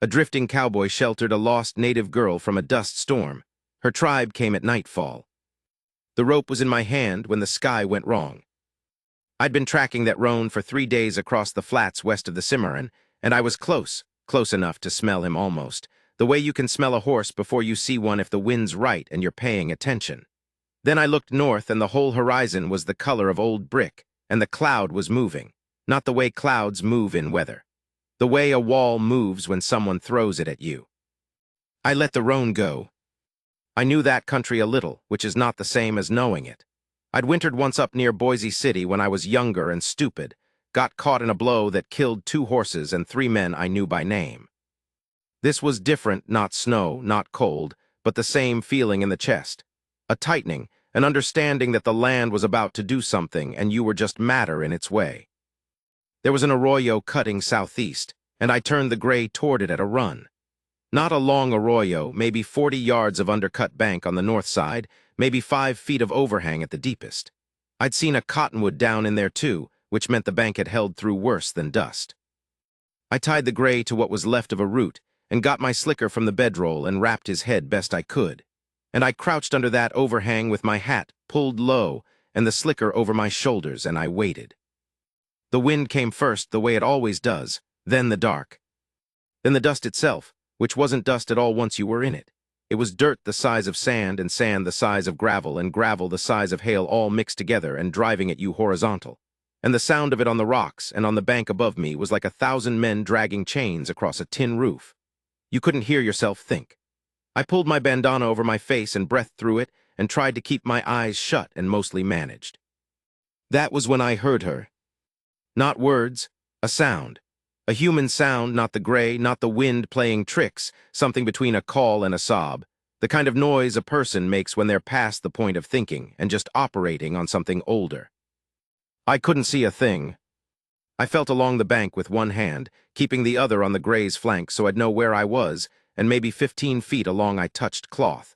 A drifting cowboy sheltered a lost native girl from a dust storm. Her tribe came at nightfall. The rope was in my hand when the sky went wrong. I'd been tracking that roan for 3 days across the flats west of the Cimarron, and I was close enough to smell him almost, the way you can smell a horse before you see one if the wind's right and you're paying attention. Then I looked north and the whole horizon was the color of old brick, and the cloud was moving, not the way clouds move in weather. The way a wall moves when someone throws it at you. I let the roan go. I knew that country a little, which is not the same as knowing it. I'd wintered once up near Boise City when I was younger and stupid, got caught in a blow that killed 2 horses and 3 men I knew by name. This was different, not snow, not cold, but the same feeling in the chest. A tightening, an understanding that the land was about to do something and you were just matter in its way. There was an arroyo cutting southeast, and I turned the gray toward it at a run. Not a long arroyo, maybe 40 yards of undercut bank on the north side, maybe 5 feet of overhang at the deepest. I'd seen a cottonwood down in there too, which meant the bank had held through worse than dust. I tied the gray to what was left of a root and got my slicker from the bedroll and wrapped his head best I could. And I crouched under that overhang with my hat pulled low and the slicker over my shoulders, and I waited. The wind came first, the way it always does, then the dark. Then the dust itself, which wasn't dust at all once you were in it. It was dirt the size of sand and sand the size of gravel and gravel the size of hail all mixed together and driving at you horizontal. And the sound of it on the rocks and on the bank above me was like 1,000 men dragging chains across a tin roof. You couldn't hear yourself think. I pulled my bandana over my face and breathed through it and tried to keep my eyes shut and mostly managed. That was when I heard her. Not words, a sound. A human sound, not the gray, not the wind playing tricks, something between a call and a sob. The kind of noise a person makes when they're past the point of thinking and just operating on something older. I couldn't see a thing. I felt along the bank with one hand, keeping the other on the gray's flank so I'd know where I was, and maybe 15 feet along I touched cloth.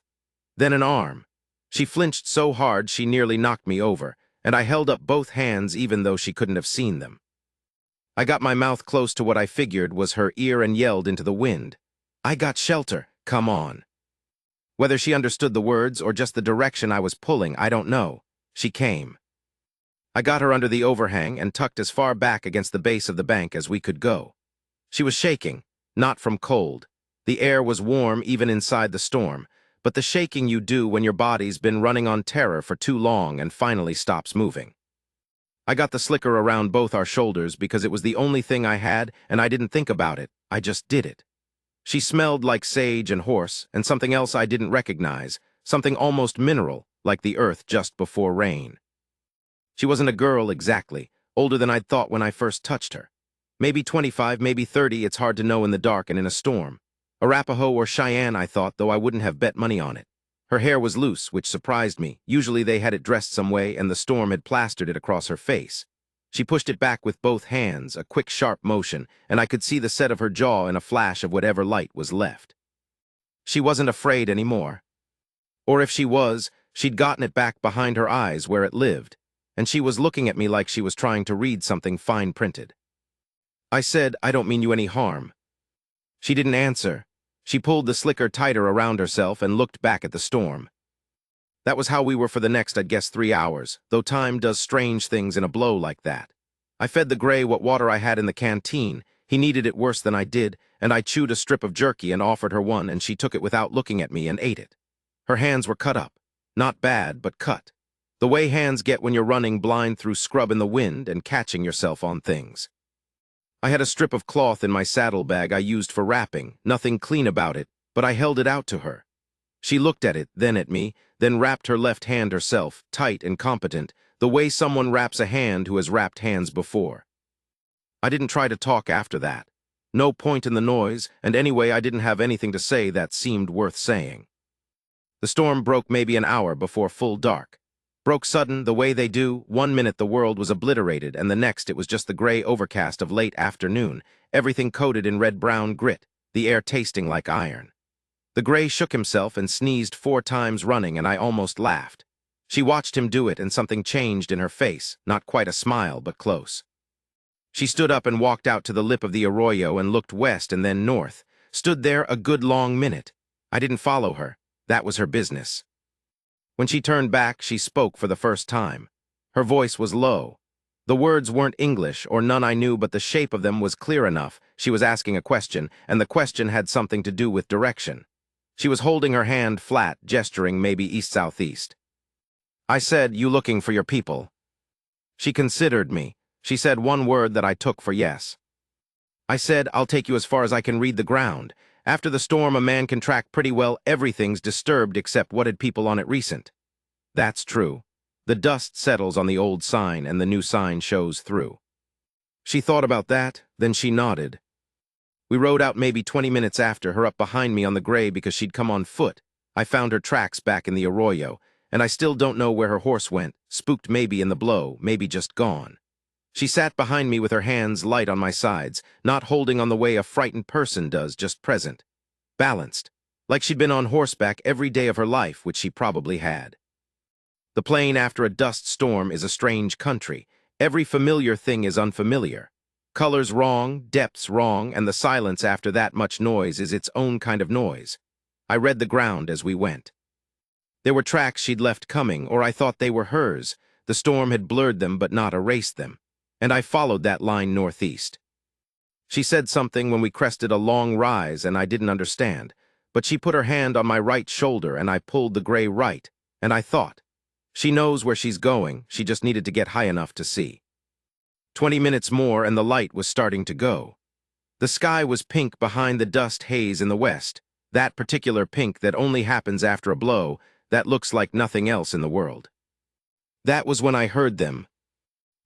Then an arm. She flinched so hard she nearly knocked me over, and I held up both hands even though she couldn't have seen them. I got my mouth close to what I figured was her ear and yelled into the wind. I got shelter, come on. Whether she understood the words or just the direction I was pulling, I don't know. She came. I got her under the overhang and tucked as far back against the base of the bank as we could go. She was shaking, not from cold. The air was warm even inside the storm, but the shaking you do when your body's been running on terror for too long and finally stops moving. I got the slicker around both our shoulders because it was the only thing I had and I didn't think about it, I just did it. She smelled like sage and horse and something else I didn't recognize, something almost mineral, like the earth just before rain. She wasn't a girl exactly, older than I'd thought when I first touched her. Maybe 25, maybe 30, it's hard to know in the dark and in a storm. Arapaho or Cheyenne, I thought, though I wouldn't have bet money on it. Her hair was loose, which surprised me. Usually they had it dressed some way and the storm had plastered it across her face. She pushed it back with both hands, a quick, sharp motion, and I could see the set of her jaw in a flash of whatever light was left. She wasn't afraid anymore. Or if she was, she'd gotten it back behind her eyes where it lived, and she was looking at me like she was trying to read something fine-printed. I said, "I don't mean you any harm." She didn't answer. She pulled the slicker tighter around herself and looked back at the storm. That was how we were for the next, I'd guess, 3 hours, though time does strange things in a blow like that. I fed the gray what water I had in the canteen. He needed it worse than I did, and I chewed a strip of jerky and offered her one, and she took it without looking at me and ate it. Her hands were cut up. Not bad, but cut. The way hands get when you're running blind through scrub in the wind and catching yourself on things. I had a strip of cloth in my saddlebag I used for wrapping, nothing clean about it, but I held it out to her. She looked at it, then at me, then wrapped her left hand herself, tight and competent, the way someone wraps a hand who has wrapped hands before. I didn't try to talk after that. No point in the noise, and anyway I didn't have anything to say that seemed worth saying. The storm broke maybe an hour before full dark. Broke sudden, the way they do. 1 minute the world was obliterated, and the next it was just the gray overcast of late afternoon, everything coated in red-brown grit, the air tasting like iron. The gray shook himself and sneezed 4 times running, and I almost laughed. She watched him do it, and something changed in her face, not quite a smile, but close. She stood up and walked out to the lip of the arroyo and looked west and then north, stood there a good long minute. I didn't follow her. That was her business. When she turned back, she spoke for the first time. Her voice was low. The words weren't English, or none I knew, but the shape of them was clear enough. She was asking a question, and the question had something to do with direction. She was holding her hand flat, gesturing maybe east-southeast. I said, "You looking for your people?" She considered me. She said one word that I took for yes. I said, "I'll take you as far as I can read the ground. After the storm, a man can track pretty well everything's disturbed except what had people on it recent." That's true. The dust settles on the old sign, and the new sign shows through. She thought about that, then she nodded. We rode out maybe 20 minutes after, her up behind me on the gray because she'd come on foot. I found her tracks back in the arroyo, and I still don't know where her horse went, spooked maybe in the blow, maybe just gone. She sat behind me with her hands light on my sides, not holding on the way a frightened person does, just present. Balanced, like she'd been on horseback every day of her life, which she probably had. The plain after a dust storm is a strange country. Every familiar thing is unfamiliar. Colors wrong, depths wrong, and the silence after that much noise is its own kind of noise. I read the ground as we went. There were tracks she'd left coming, or I thought they were hers. The storm had blurred them but not erased them, and I followed that line northeast. She said something when we crested a long rise, and I didn't understand, but she put her hand on my right shoulder and I pulled the gray right, and I thought, she knows where she's going, she just needed to get high enough to see. 20 minutes more and the light was starting to go. The sky was pink behind the dust haze in the west, that particular pink that only happens after a blow, that looks like nothing else in the world. That was when I heard them.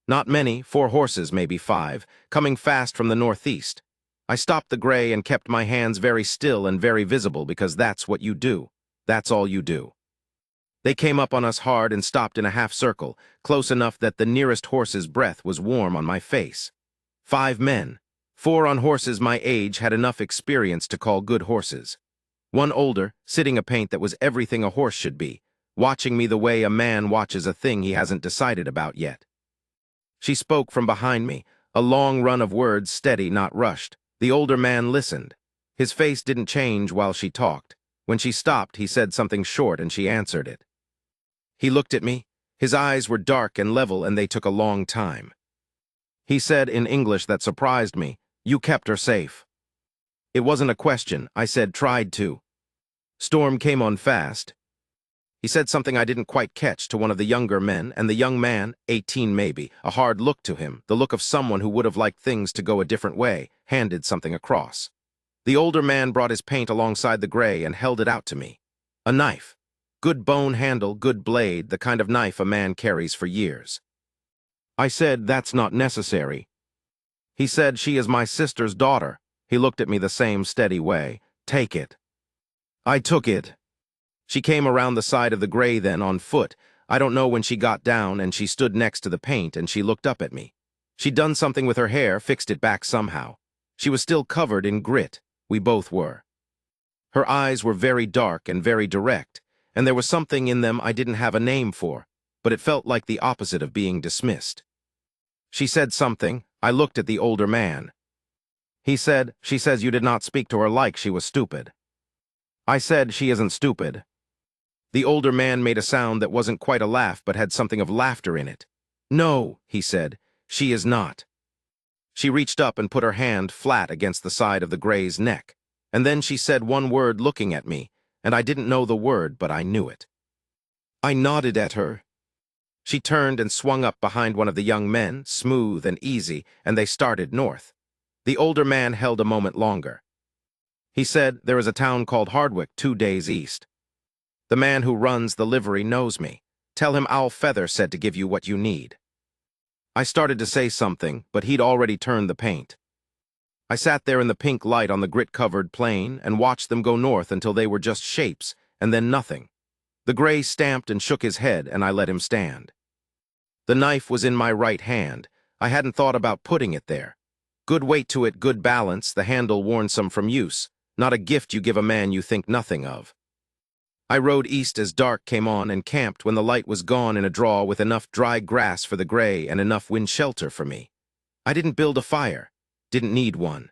Not many, 4 horses, maybe 5, coming fast from the northeast. I stopped the gray and kept my hands very still and very visible because that's what you do. That's all you do. They came up on us hard and stopped in a half circle, close enough that the nearest horse's breath was warm on my face. 5 men. 4 on horses my age had enough experience to call good horses. 1 older, sitting a paint that was everything a horse should be, watching me the way a man watches a thing he hasn't decided about yet. She spoke from behind me, a long run of words, steady, not rushed. The older man listened. His face didn't change while she talked. When she stopped, he said something short and she answered it. He looked at me. His eyes were dark and level, and they took a long time. He said in English that surprised me, "You kept her safe." It wasn't a question. I said, "Tried to." Storm came on fast. He said something I didn't quite catch to one of the younger men, and the young man, 18 maybe, a hard look to him, the look of someone who would have liked things to go a different way, handed something across. The older man brought his paint alongside the gray and held it out to me. A knife. Good bone handle, good blade, the kind of knife a man carries for years. I said, "That's not necessary." He said, "She is my sister's daughter." He looked at me the same steady way. "Take it." I took it. She came around the side of the gray then, on foot. I don't know when she got down, and she stood next to the paint, and she looked up at me. She'd done something with her hair, fixed it back somehow. She was still covered in grit. We both were. Her eyes were very dark and very direct, and there was something in them I didn't have a name for, but it felt like the opposite of being dismissed. She said something. I looked at the older man. He said, "She says you did not speak to her like she was stupid." I said, "She isn't stupid." The older man made a sound that wasn't quite a laugh but had something of laughter in it. "No," he said, "she is not." She reached up and put her hand flat against the side of the gray's neck, and then she said one word looking at me, and I didn't know the word, but I knew it. I nodded at her. She turned and swung up behind one of the young men, smooth and easy, and they started north. The older man held a moment longer. He said, "There is a town called Hardwick 2 days east. The man who runs the livery knows me. Tell him Owl Feather said to give you what you need." I started to say something, but he'd already turned the paint. I sat there in the pink light on the grit-covered plain and watched them go north until they were just shapes, and then nothing. The gray stamped and shook his head, and I let him stand. The knife was in my right hand. I hadn't thought about putting it there. Good weight to it, good balance, the handle worn some from use, not a gift you give a man you think nothing of. I rode east as dark came on and camped when the light was gone in a draw with enough dry grass for the gray and enough wind shelter for me. I didn't build a fire. Didn't need one.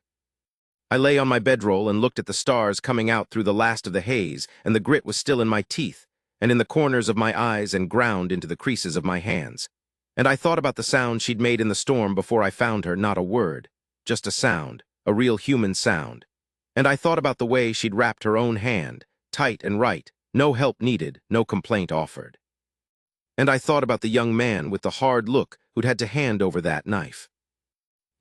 I lay on my bedroll and looked at the stars coming out through the last of the haze, and the grit was still in my teeth, and in the corners of my eyes and ground into the creases of my hands. And I thought about the sound she'd made in the storm before I found her, not a word, just a sound, a real human sound. And I thought about the way she'd wrapped her own hand, tight and right, no help needed, no complaint offered. And I thought about the young man with the hard look who'd had to hand over that knife.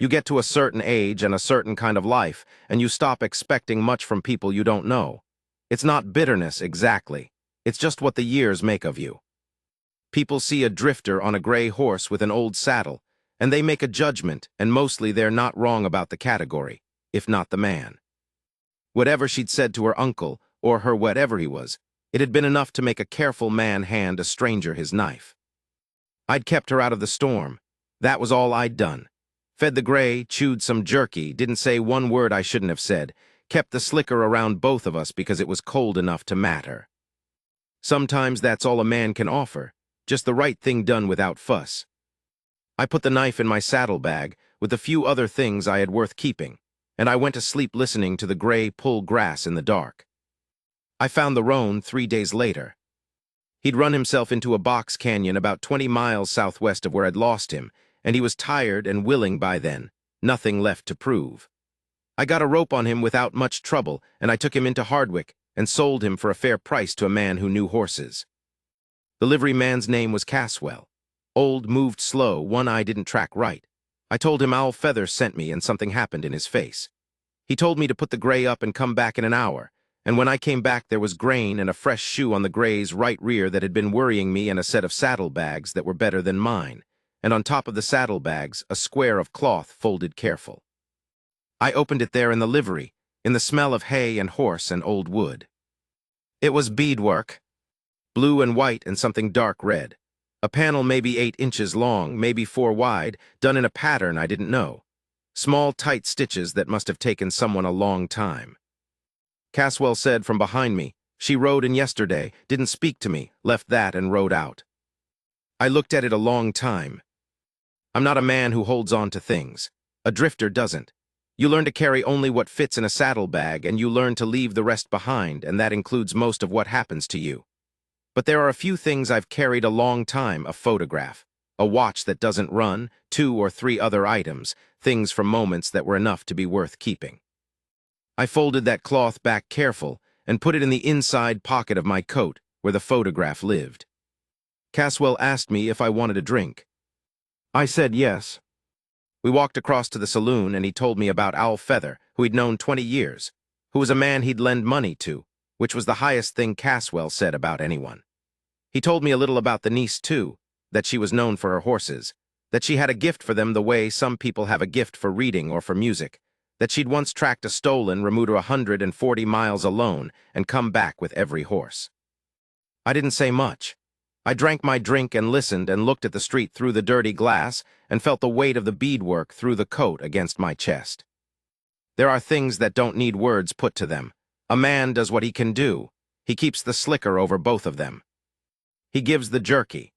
You get to a certain age and a certain kind of life, and you stop expecting much from people you don't know. It's not bitterness exactly. It's just what the years make of you. People see a drifter on a gray horse with an old saddle, and they make a judgment, and mostly they're not wrong about the category, if not the man. Whatever she'd said to her uncle, or her whatever he was, it had been enough to make a careful man hand a stranger his knife. I'd kept her out of the storm. That was all I'd done. Fed the gray, chewed some jerky, didn't say one word I shouldn't have said, kept the slicker around both of us because it was cold enough to matter. Sometimes that's all a man can offer, just the right thing done without fuss. I put the knife in my saddlebag with the few other things I had worth keeping, and I went to sleep listening to the gray pull grass in the dark. I found the roan 3 days later. He'd run himself into a box canyon about 20 miles southwest of where I'd lost him, and he was tired and willing by then, nothing left to prove. I got a rope on him without much trouble, and I took him into Hardwick and sold him for a fair price to a man who knew horses. The liveryman's name was Caswell. Old, moved slow, one eye didn't track right. I told him Owl Feather sent me and something happened in his face. He told me to put the gray up and come back in an hour, and when I came back there was grain and a fresh shoe on the gray's right rear that had been worrying me and a set of saddlebags that were better than mine, and on top of the saddlebags a square of cloth folded careful. I opened it there in the livery, in the smell of hay and horse and old wood. It was beadwork, blue and white and something dark red. A panel maybe 8 inches long, maybe 4 wide, done in a pattern I didn't know. Small, tight stitches that must have taken someone a long time. Caswell said from behind me, "She rode in yesterday, didn't speak to me, left that and rode out." I looked at it a long time. I'm not a man who holds on to things. A drifter doesn't. You learn to carry only what fits in a saddlebag, and you learn to leave the rest behind, and that includes most of what happens to you. But there are a few things I've carried a long time: a photograph, a watch that doesn't run, 2 or 3 other items, things from moments that were enough to be worth keeping. I folded that cloth back careful and put it in the inside pocket of my coat where the photograph lived. Caswell asked me if I wanted a drink. I said yes. We walked across to the saloon and he told me about Owl Feather, who he'd known 20 years, who was a man he'd lend money to, which was the highest thing Caswell said about anyone. He told me a little about the niece too, that she was known for her horses, that she had a gift for them the way some people have a gift for reading or for music, that she'd once tracked a stolen remuda 140 miles alone and come back with every horse. I didn't say much. I drank my drink and listened and looked at the street through the dirty glass and felt the weight of the beadwork through the coat against my chest. There are things that don't need words put to them. A man does what he can do. He keeps the slicker over both of them. He gives the jerky.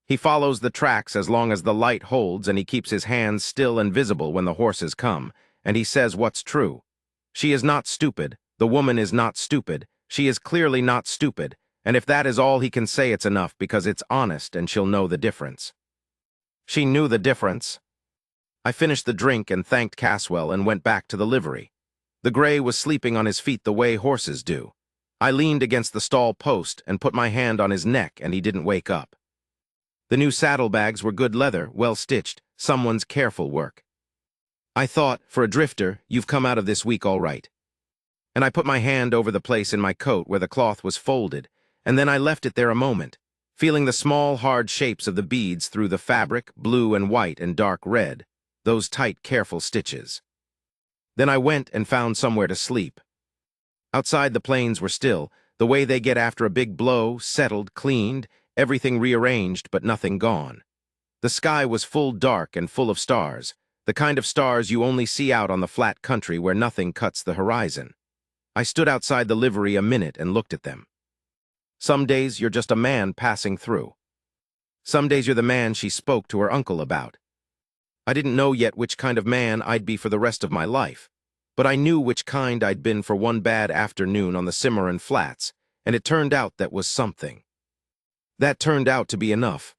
He follows the tracks as long as the light holds, and he keeps his hands still and visible when the horses come, and he says what's true. She is not stupid. The woman is not stupid. She is clearly not stupid, and if that is all he can say, it's enough because it's honest and she'll know the difference. She knew the difference. I finished the drink and thanked Caswell and went back to the livery. The gray was sleeping on his feet the way horses do. I leaned against the stall post and put my hand on his neck, and he didn't wake up. The new saddlebags were good leather, well stitched, someone's careful work. I thought, for a drifter, you've come out of this week all right. And I put my hand over the place in my coat where the cloth was folded, and then I left it there a moment, feeling the small, hard shapes of the beads through the fabric, blue and white and dark red, those tight, careful stitches. Then I went and found somewhere to sleep. Outside the plains were still, the way they get after a big blow, settled, cleaned, everything rearranged but nothing gone. The sky was full dark and full of stars, the kind of stars you only see out on the flat country where nothing cuts the horizon. I stood outside the livery a minute and looked at them. Some days you're just a man passing through. Some days you're the man she spoke to her uncle about. I didn't know yet which kind of man I'd be for the rest of my life. But I knew which kind I'd been for one bad afternoon on the Cimarron Flats, and it turned out that was something. That turned out to be enough.